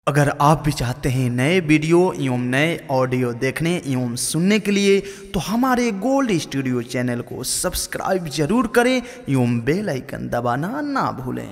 अगर आप भी चाहते हैं नए वीडियो एवं नए ऑडियो देखने एवं सुनने के लिए तो हमारे गोल्ड स्टूडियो चैनल को सब्सक्राइब जरूर करें एवं बेल आइकन दबाना ना भूलें।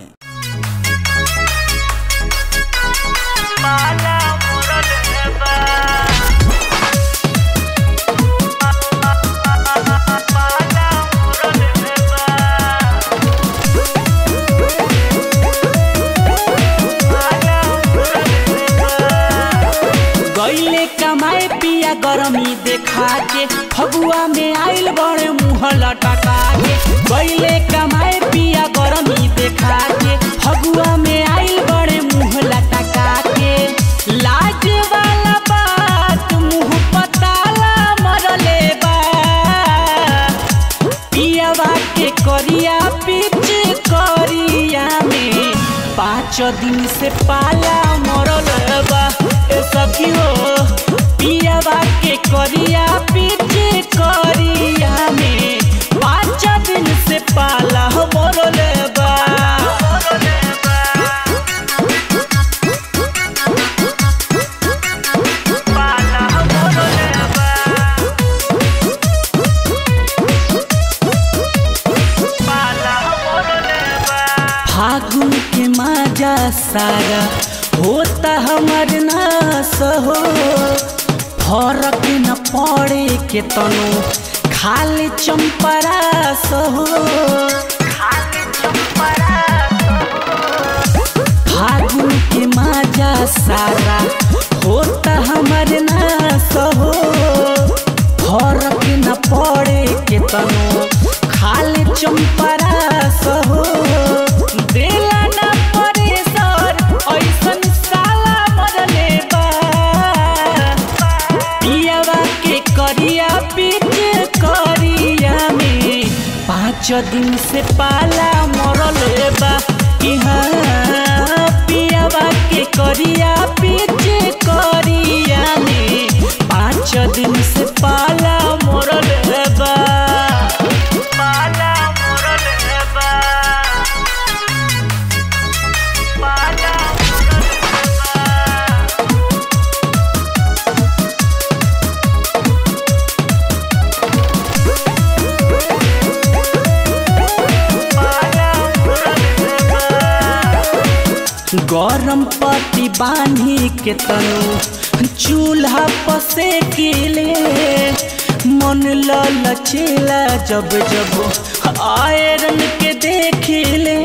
गईले कमाए पिया गरमी देखा के फगुआ में आइल बड़े मुँह लटका के। गईले कमाए पिया गरमी देखा के फगुआ में आइल बड़े मुँह लटका के। लाज वाला बात मुँह पताला मरले बा पियावा के करिया पीछ करिया में 5 दिन से पाला मरल बा। सखी हो पियावा के करिया पीछे करिया में 5 दिन से पाला मरले बा। फागुन के मजा सारा होता हमर नास हो। फरक न पड़े के तनो खाली चंपरास हो। फागुन के मजा सारा होता हमर नास हो। फरक न पड़े के तनो खाली चंपरास हो। देला न परेसर ऐसन साला मरले बा पियावा के करिया पीछ करिया में 5 दिन से पाला मरले बा। पियावा के करिया पीछ करिया में 5 दिन से पाला मरले बा। गरम पति बांधी के तनु चूल्हा पसे केले मन ललचेला जब जब आयरन के देखिले।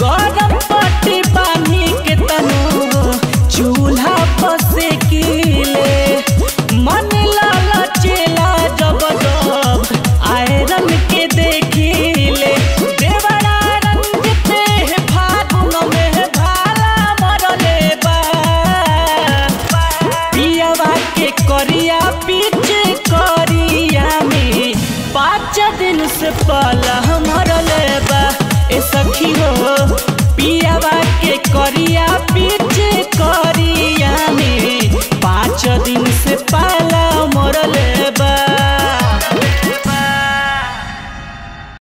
गरम पति बांधी के तनु चूल्हा पसे केले मन ललचेला जब जब आयरन के देखिले। करिया पीछ करिया में 5 दिन से पाला